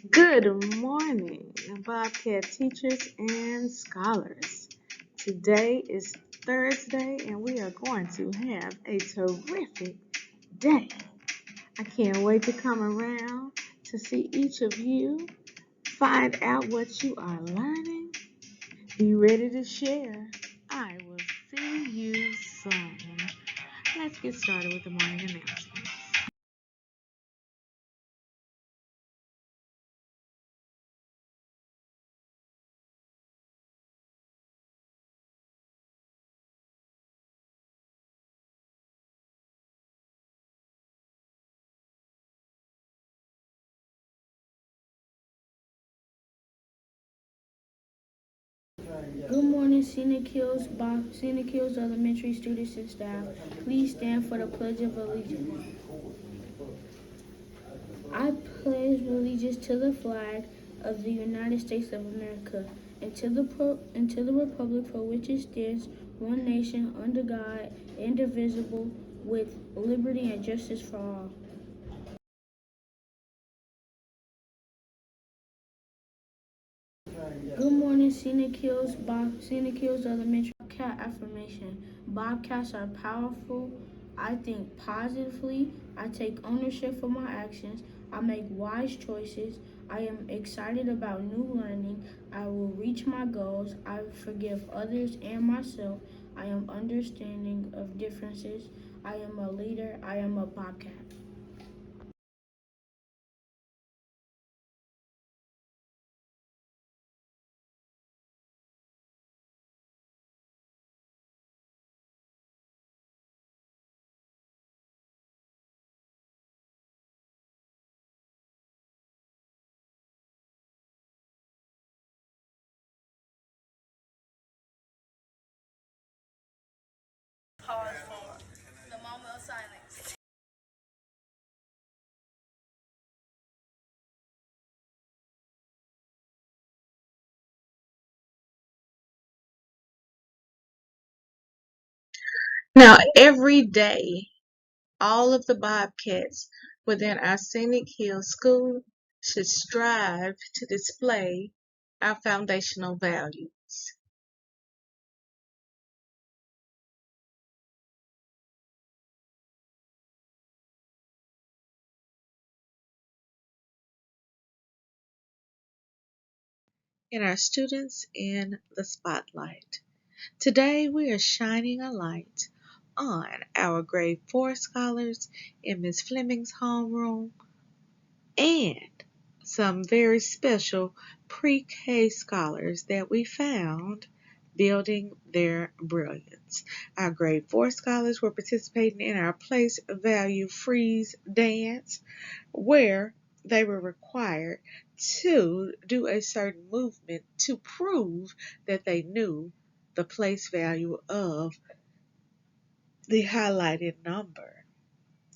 Good morning, Bobcat teachers and scholars. Today is Thursday, and we are going to have a terrific day. I can't wait to come around to see each of you, find out what you are learning. Be ready to share. I will see you soon. Let's get started with the morning announcements. Good morning, Scenic Hills Elementary students and staff. Please stand for the Pledge of Allegiance. I pledge allegiance to the flag of the United States of America and to the republic for which it stands, one nation, under God, indivisible, with liberty and justice for all. Good morning, Scenic Hills Elementary. Bobcat affirmation. Bobcats are powerful. I think positively. I take ownership for my actions. I make wise choices. I am excited about new learning. I will reach my goals. I forgive others and myself. I am understanding of differences. I am a leader. I am a Bobcat. Pause for the moment of silence. Now, every day, all of the Bobcats within our Scenic Hills School should strive to display our foundational values. And our students in the spotlight. Today, we are shining a light on our grade 4 scholars in Miss Fleming's homeroom and some very special pre-K scholars that we found building their brilliance. Our grade 4 scholars were participating in our place value freeze dance where they were required to do a certain movement to prove that they knew the place value of the highlighted number.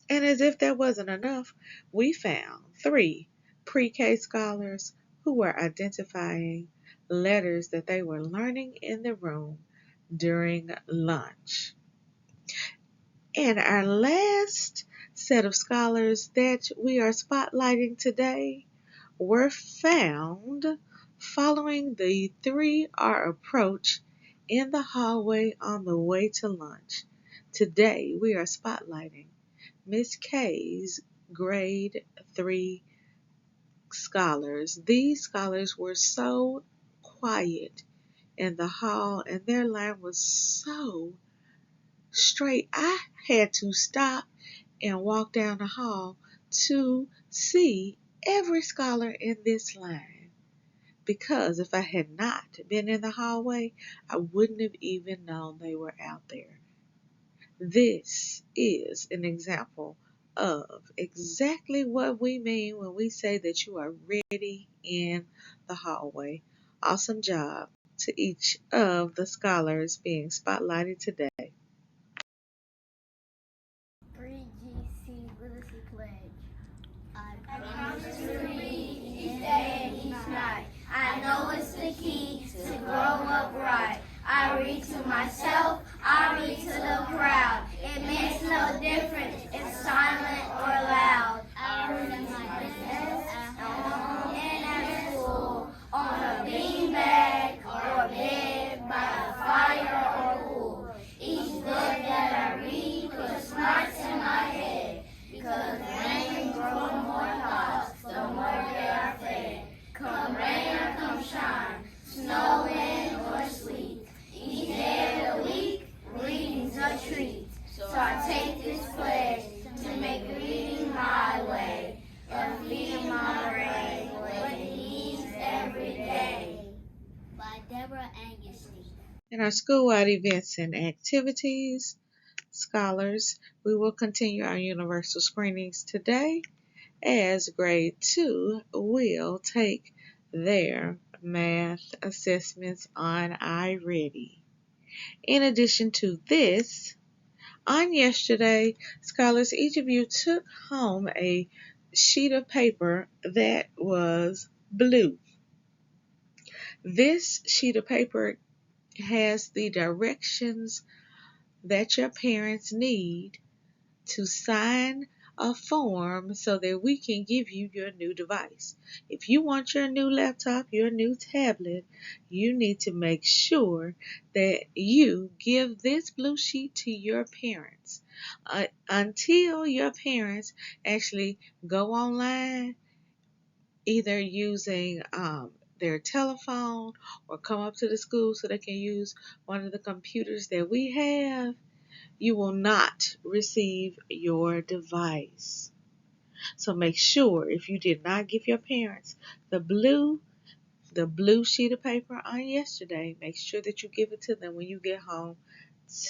And as if that wasn't enough, we found 3 pre-K scholars who were identifying letters that they were learning in the room during lunch. And our last set of scholars that we are spotlighting today were found following the 3R approach in the hallway on the way to lunch. Today we are spotlighting Miss K's grade 3 scholars. These scholars were so quiet in the hall and their line was so straight. I had to stop and walk down the hall to see every scholar in this line. Because if I had not been in the hallway, I wouldn't have even known they were out there. This is an example of exactly what we mean when we say that you are ready in the hallway. Awesome job to each of the scholars being spotlighted today. 3GC Literacy Pledge. I promise to read each day and each night. I know it's the key to grow up right. I read to myself, I read to the crowd. It makes no difference if silent or loud. I read my best at home and In our school-wide events and activities, scholars, we will continue our universal screenings today as grade 2 will take their math assessments on iReady. In addition to this, on yesterday, scholars, each of you took home a sheet of paper that was blue. This sheet of paper has the directions that your parents need to sign a form so that we can give you your new device. If you want your new laptop, your new tablet, you need to make sure that you give this blue sheet to your parents. Until your parents actually go online, either using their telephone or come up to the school so they can use one of the computers that we have, you will not receive your device. So make sure if you did not give your parents the blue sheet of paper on yesterday, make sure that you give it to them when you get home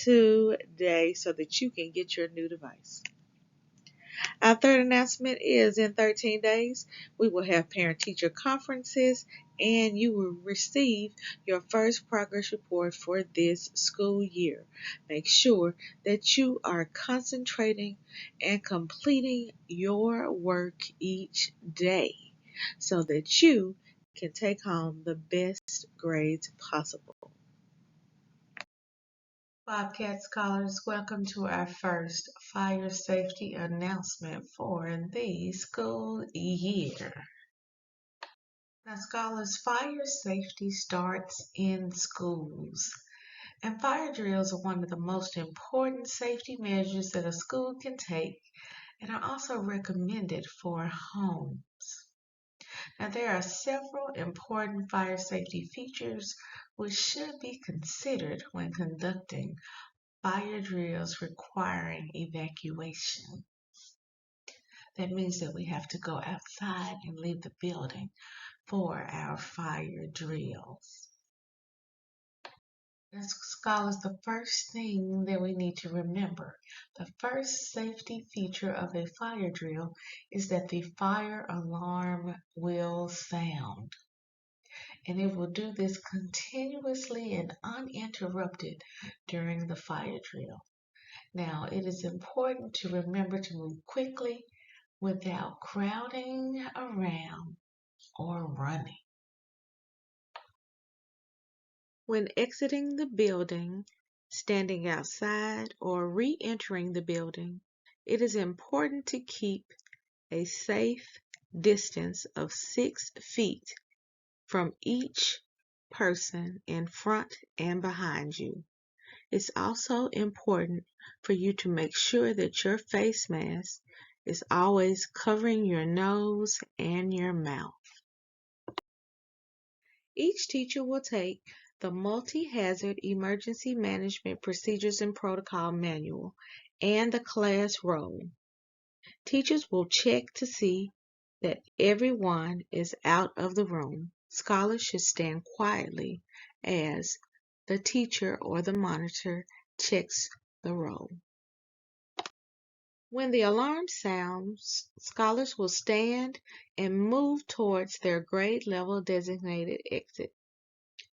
today so that you can get your new device. Our third announcement is in 13 days, we will have parent-teacher conferences and you will receive your first progress report for this school year. Make sure that you are concentrating and completing your work each day so that you can take home the best grades possible. Bobcat Scholars, welcome to our first fire safety announcement for the school year. Now, scholars, fire safety starts in schools, and fire drills are one of the most important safety measures that a school can take and are also recommended for homes. Now, there are several important fire safety features which should be considered when conducting fire drills requiring evacuation. That means that we have to go outside and leave the building for our fire drills. As scholars, the first thing that we need to remember, the first safety feature of a fire drill is that the fire alarm will sound. And it will do this continuously and uninterrupted during the fire drill. Now, it is important to remember to move quickly without crowding around or running. When exiting the building, standing outside, or re-entering the building, it is important to keep a safe distance of 6 feet from each person in front and behind you. It's also important for you to make sure that your face mask is always covering your nose and your mouth. Each teacher will take the Multi-Hazard Emergency Management Procedures and Protocol Manual and the class roll. Teachers will check to see that everyone is out of the room. Scholars should stand quietly as the teacher or the monitor checks the roll. When the alarm sounds, scholars will stand and move towards their grade level designated exit.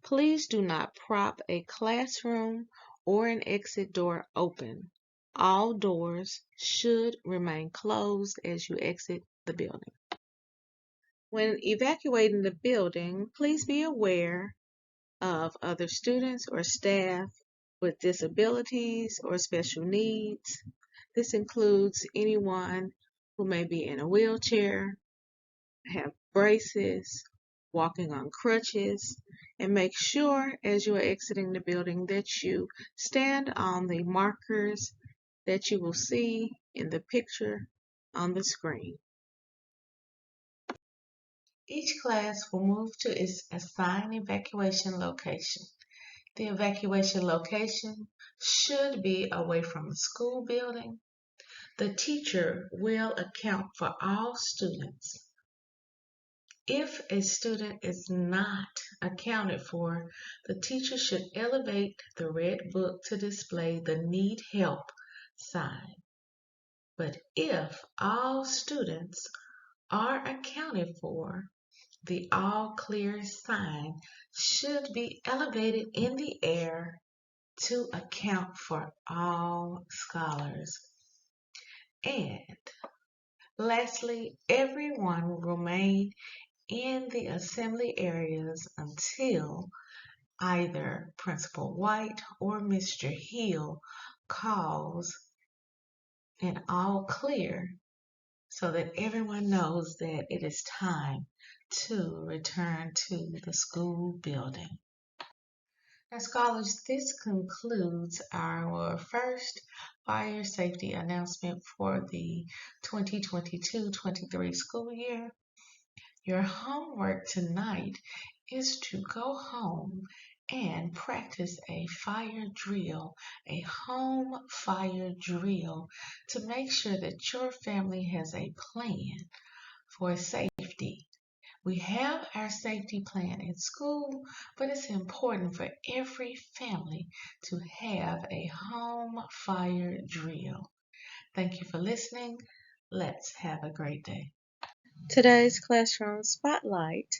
Please do not prop a classroom or an exit door open. All doors should remain closed as you exit the building. When evacuating the building, please be aware of other students or staff with disabilities or special needs. This includes anyone who may be in a wheelchair, have braces, walking on crutches, and make sure as you are exiting the building that you stand on the markers that you will see in the picture on the screen. Each class will move to its assigned evacuation location. The evacuation location should be away from the school building. The teacher will account for all students If a student is not accounted for, the teacher should elevate the red book to display the need help sign. But if all students are accounted for, the all clear sign should be elevated in the air to account for all scholars. And lastly, everyone will remain in the assembly areas until either Principal White or Mr. Hill calls an all clear so that everyone knows that it is time to return to the school building. Now, scholars, this concludes our first fire safety announcement for the 2022-23 school year. Your homework tonight is to go home and practice a fire drill, a home fire drill, to make sure that your family has a plan for safety. We have our safety plan at school, but it's important for every family to have a home fire drill. Thank you for listening. Let's have a great day. Today's classroom spotlight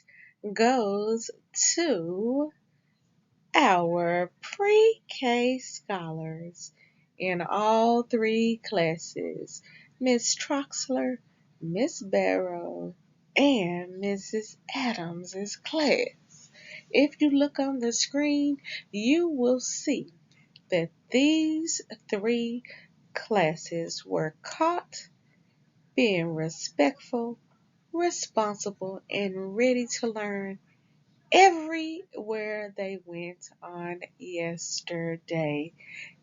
goes to our pre-K scholars in all three classes, Miss Troxler, Miss Barrow, and Mrs. Adams's class. If you look on the screen, you will see that these three classes were caught being respectful, responsible, and ready to learn everywhere they went on yesterday.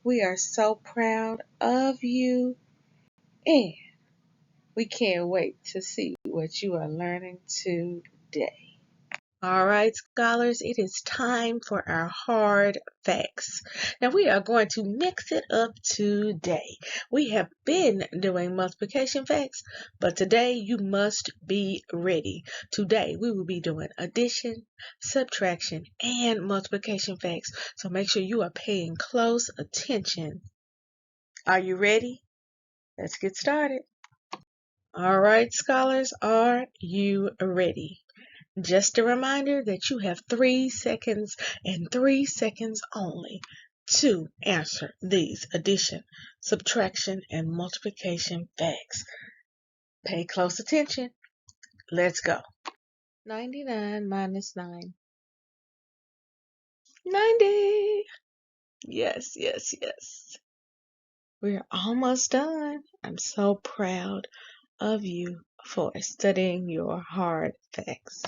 We are so proud of you, and we can't wait to see what you are learning today. All right, scholars, it is time for our hard facts. Now, we are going to mix it up today. We have been doing multiplication facts, but today you must be ready. Today, we will be doing addition, subtraction, and multiplication facts. So make sure you are paying close attention. Are you ready? Let's get started. All right, scholars, are you ready? Just a reminder that you have 3 seconds and 3 seconds only to answer these addition, subtraction, and multiplication facts. Pay close attention. Let's go. 99 minus 9. 90. Yes, yes, yes. We're almost done. I'm so proud of you for studying your hard facts.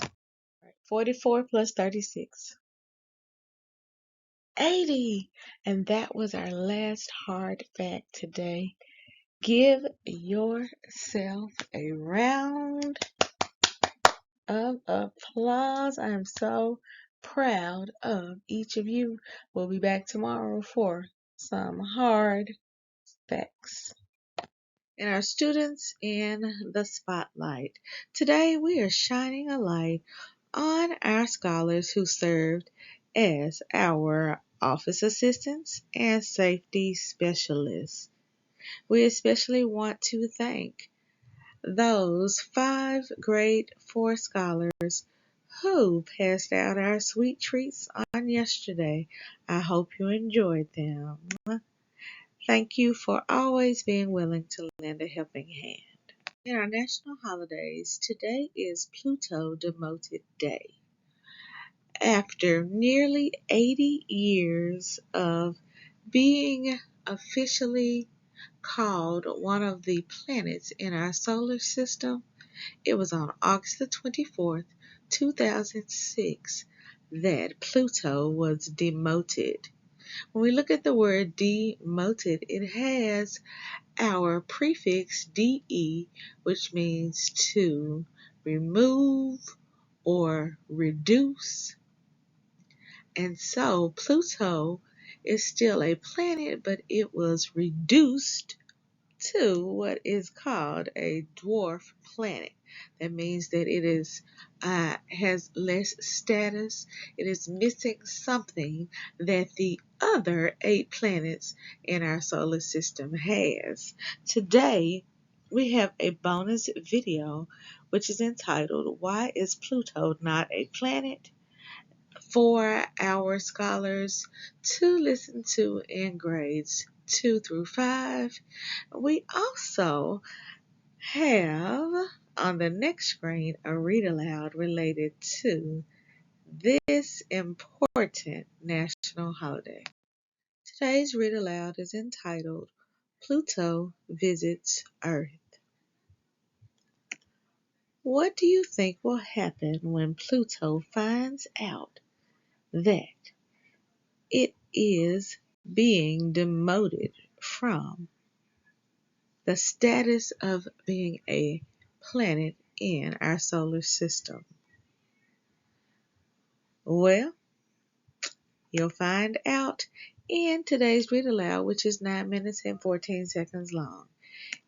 44 plus 36. 80. And that was our last hard fact today. Give yourself a round of applause. I am so proud of each of you. We'll be back tomorrow for some hard facts. And our students in the spotlight. Today we are shining a light on our scholars who served as our office assistants and safety specialists. We especially want to thank those 5 grade 4 scholars who passed out our sweet treats on yesterday. I hope you enjoyed them. Thank you for always being willing to lend a helping hand. In our national holidays, today is Pluto Demoted Day. After nearly 80 years of being officially called one of the planets in our solar system, it was on August the 24th, 2006, that Pluto was demoted. When we look at the word demoted, it has our prefix DE, which means to remove or reduce. And so Pluto is still a planet, but it was reduced to what is called a dwarf planet. That means that it is has less status. It is missing something that the other 8 planets in our solar system has. Today, we have a bonus video which is entitled, Why is Pluto Not a Planet? For our scholars to listen to in grades 2 through 5. We also have on the next screen a read aloud related to this important national holiday. Today's read aloud is entitled Pluto Visits Earth. What do you think will happen when Pluto finds out that it is being demoted from the status of being a planet in our solar system? Well, you'll find out in today's read aloud, which is 9 minutes and 14 seconds long.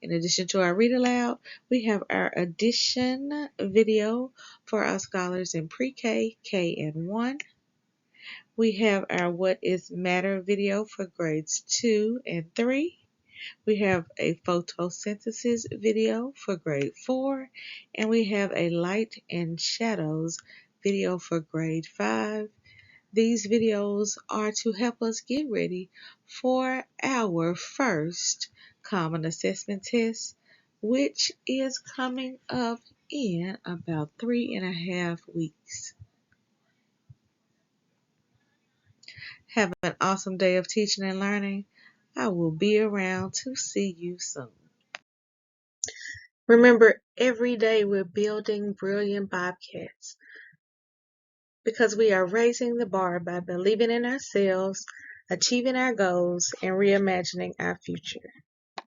In addition to our read aloud, we have our addition video for our scholars in pre-K, K, and 1. We have our What is Matter video for grades 2 and 3. We have a photosynthesis video for grade 4, and we have a light and shadows video for grade 5. These videos are to help us get ready for our first Common Assessment Test, which is coming up in about 3.5 weeks. Have an awesome day of teaching and learning. I will be around to see you soon. Remember, every day we're building brilliant Bobcats because we are raising the bar by believing in ourselves, achieving our goals, and reimagining our future.